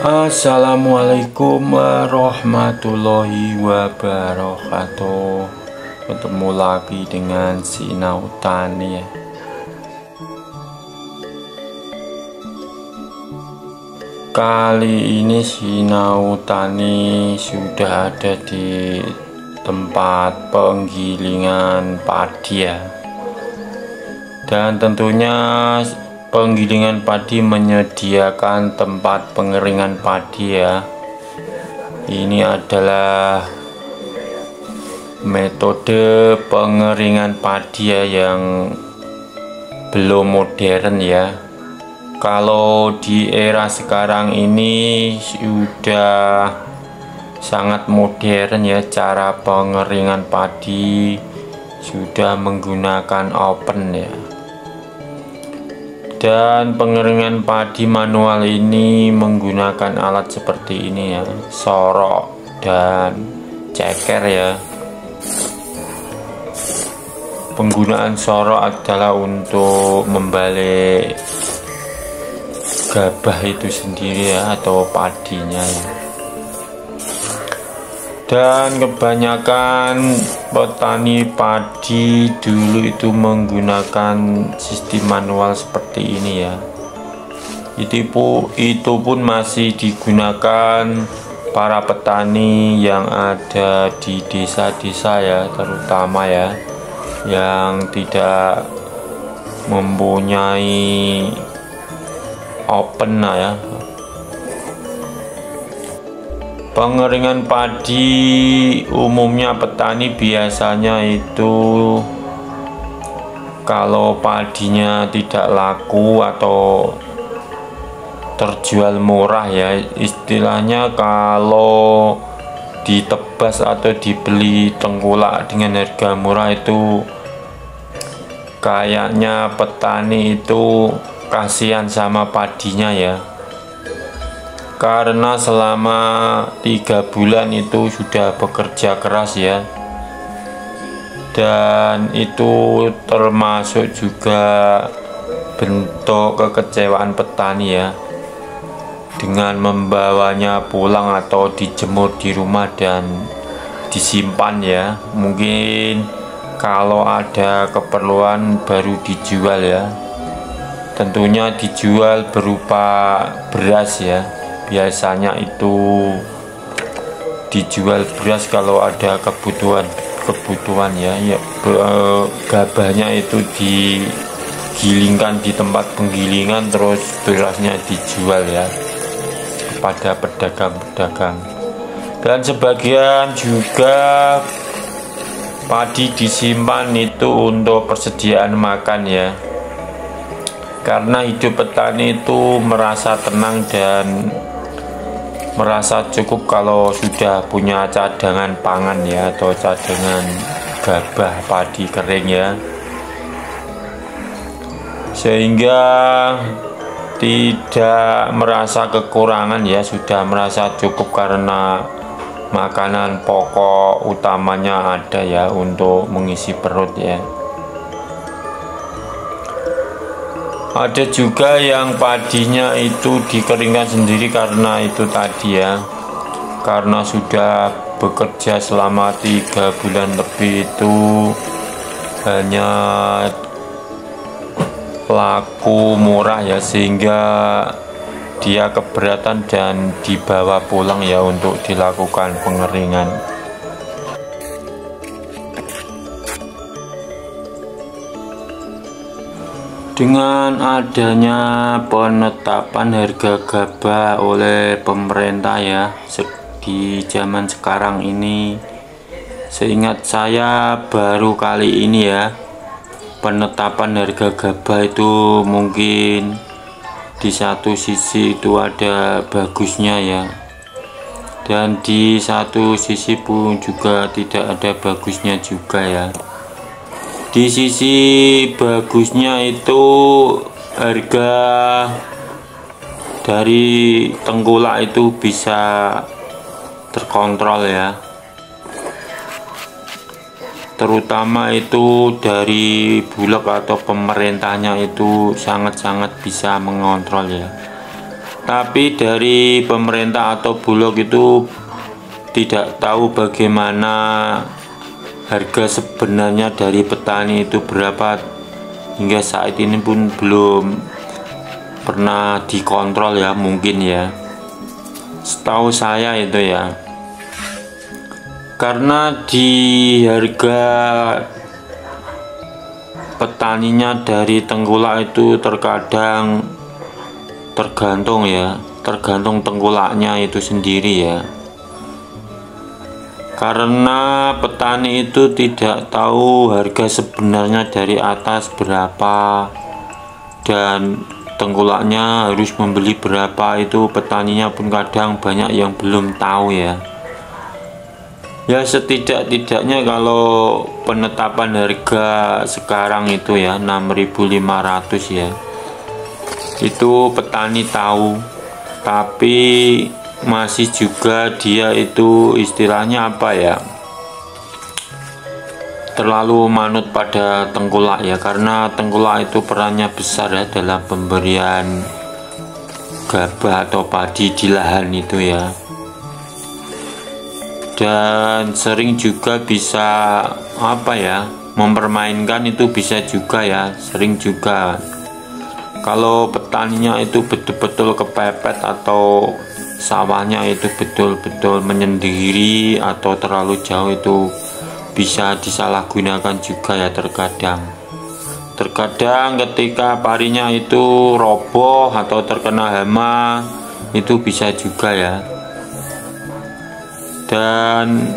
Assalamualaikum warahmatullahi wabarakatuh. Ketemu lagi dengan Sinau Tani ya. Kali ini Sinau Tani sudah ada di tempat penggilingan padi ya. Dan tentunya penggilingan padi menyediakan tempat pengeringan padi ya. Ini adalah metode pengeringan padi ya yang belum modern ya. Kalau di era sekarang ini sudah sangat modern ya, cara pengeringan padi sudah menggunakan oven ya. Dan pengeringan padi manual ini menggunakan alat seperti ini ya, sorok dan ceker ya. Penggunaan sorok adalah untuk membalik gabah itu sendiri ya, atau padinya ya. Dan kebanyakan petani padi dulu itu menggunakan sistem manual seperti ini ya. Itu pun masih digunakan para petani yang ada di desa-desa ya, terutama ya, yang tidak mempunyai oven ya. Pengeringan padi umumnya petani biasanya itu kalau padinya tidak laku atau terjual murah ya, istilahnya kalau ditebas atau dibeli tengkulak dengan harga murah itu kayaknya petani itu kasihan sama padinya ya. Karena selama 3 bulan itu sudah bekerja keras ya, dan itu termasuk juga bentuk kekecewaan petani ya, dengan membawanya pulang atau dijemur di rumah dan disimpan ya. Mungkin kalau ada keperluan baru dijual ya, tentunya dijual berupa beras ya. Biasanya itu dijual beras kalau ada kebutuhan ya, gabahnya itu digilingkan di tempat penggilingan, terus berasnya dijual ya kepada pedagang-pedagang. Dan sebagian juga padi disimpan itu untuk persediaan makan ya, karena hidup petani itu merasa tenang dan merasa cukup kalau sudah punya cadangan pangan ya, atau cadangan gabah padi kering ya, sehingga tidak merasa kekurangan ya, sudah merasa cukup karena makanan pokok utamanya ada ya untuk mengisi perut ya. Ada juga yang padinya itu dikeringkan sendiri karena itu tadi ya, karena sudah bekerja selama 3 bulan lebih itu hanya laku murah ya, sehingga dia keberatan dan dibawa pulang ya untuk dilakukan pengeringan. Dengan adanya penetapan harga gabah oleh pemerintah ya di zaman sekarang ini, seingat saya baru kali ini ya, penetapan harga gabah itu mungkin di satu sisi itu ada bagusnya ya, dan di satu sisi pun juga tidak ada bagusnya juga ya. Di sisi bagusnya itu harga dari tengkulak itu bisa terkontrol ya, terutama itu dari Bulog atau pemerintahnya itu sangat-sangat bisa mengontrol ya. Tapi dari pemerintah atau Bulog itu tidak tahu bagaimana harga sebenarnya dari petani itu berapa, hingga saat ini pun belum pernah dikontrol ya, mungkin ya, setahu saya itu ya. Karena di harga petaninya dari tengkulak itu terkadang tergantung ya, tergantung tengkulaknya itu sendiri ya. Karena petani itu tidak tahu harga sebenarnya dari atas berapa dan tengkulaknya harus membeli berapa, itu petaninya pun kadang banyak yang belum tahu ya. Ya setidak-tidaknya kalau penetapan harga sekarang itu ya 6.500 ya, itu petani tahu, tapi masih juga dia itu istilahnya apa ya, terlalu manut pada tengkulak ya, karena tengkulak itu perannya besar ya dalam pemberian gabah atau padi di lahan itu ya, dan sering juga bisa apa ya, mempermainkan itu bisa juga ya, sering juga kalau petaninya itu betul-betul kepepet atau sawahnya itu betul-betul menyendiri atau terlalu jauh, itu bisa disalahgunakan juga ya. Terkadang ketika parinya itu roboh atau terkena hama, itu bisa juga ya, dan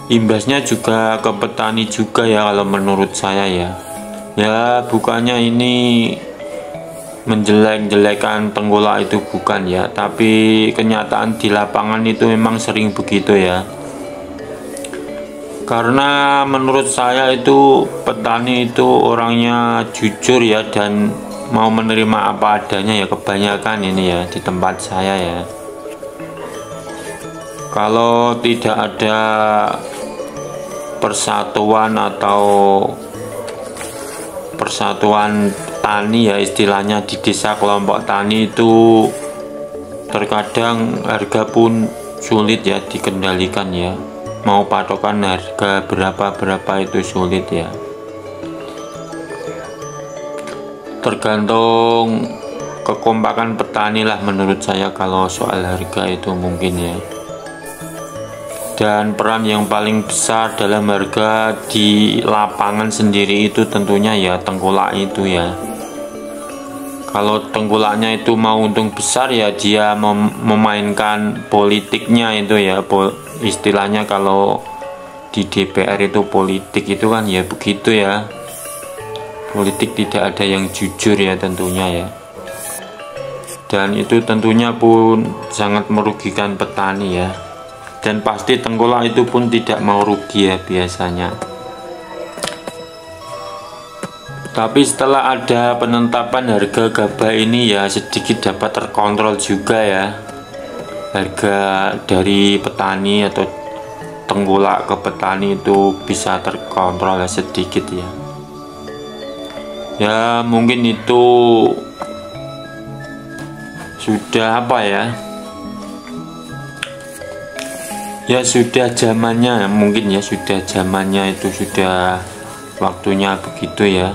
imbasnya juga ke petani juga ya kalau menurut saya ya. Ya bukannya ini menjelek-jelekan tengkulak itu, bukan ya, tapi kenyataan di lapangan itu memang sering begitu ya. Karena menurut saya itu petani itu orangnya jujur ya, dan mau menerima apa adanya ya, kebanyakan ini ya di tempat saya ya. Kalau tidak ada persatuan atau persatuan tani ya istilahnya di desa, kelompok tani itu terkadang harga pun sulit ya dikendalikan ya, mau patokan harga berapa itu sulit ya, tergantung kekompakan petani lah menurut saya kalau soal harga itu mungkin ya. Dan peran yang paling besar dalam harga di lapangan sendiri itu tentunya ya tengkulak itu ya. Kalau tengkulaknya itu mau untung besar ya dia memainkan politiknya itu ya, istilahnya kalau di DPR itu politik itu kan ya begitu ya, politik tidak ada yang jujur ya tentunya ya, dan itu tentunya pun sangat merugikan petani ya. Dan pasti tengkulak itu pun tidak mau rugi ya biasanya. Tapi setelah ada penetapan harga gabah ini ya sedikit dapat terkontrol juga ya, harga dari petani atau tengkulak ke petani itu bisa terkontrol ya sedikit ya. Ya mungkin itu sudah apa ya, ya sudah zamannya mungkin ya, sudah zamannya itu, sudah waktunya begitu ya.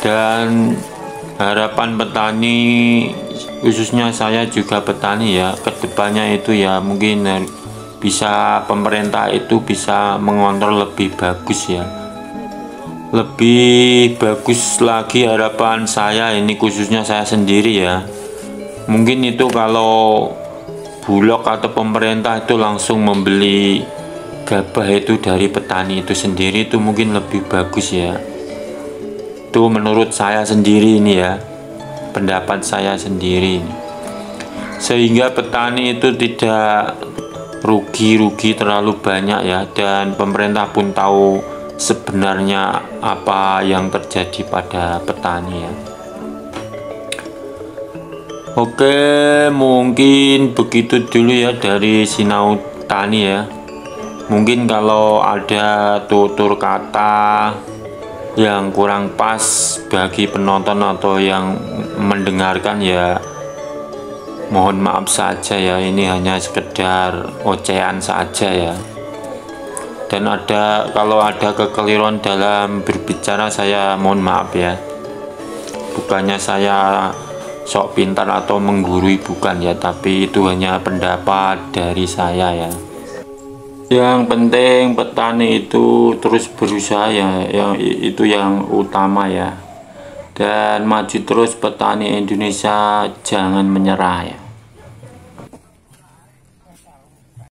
Dan harapan petani, khususnya saya juga petani ya, kedepannya itu ya mungkin bisa pemerintah itu bisa mengontrol lebih bagus ya, lebih bagus lagi harapan saya ini, khususnya saya sendiri ya. Mungkin itu kalau Bulog atau pemerintah itu langsung membeli gabah itu dari petani itu sendiri itu mungkin lebih bagus ya. Itu menurut saya sendiri ini ya, pendapat saya sendiri ini. Sehingga petani itu tidak rugi terlalu banyak ya, dan pemerintah pun tahu sebenarnya apa yang terjadi pada petani ya. Oke, mungkin begitu dulu ya dari Sinau Tani ya. Mungkin kalau ada tutur kata yang kurang pas bagi penonton atau yang mendengarkan ya mohon maaf saja ya, ini hanya sekedar ocehan saja ya. Dan kalau ada kekeliruan dalam berbicara, saya mohon maaf ya. Bukannya saya sok pintar atau menggurui, bukan ya, tapi itu hanya pendapat dari saya ya. Yang penting petani itu terus berusaha ya, itu yang utama ya. Dan maju terus petani Indonesia, jangan menyerah ya.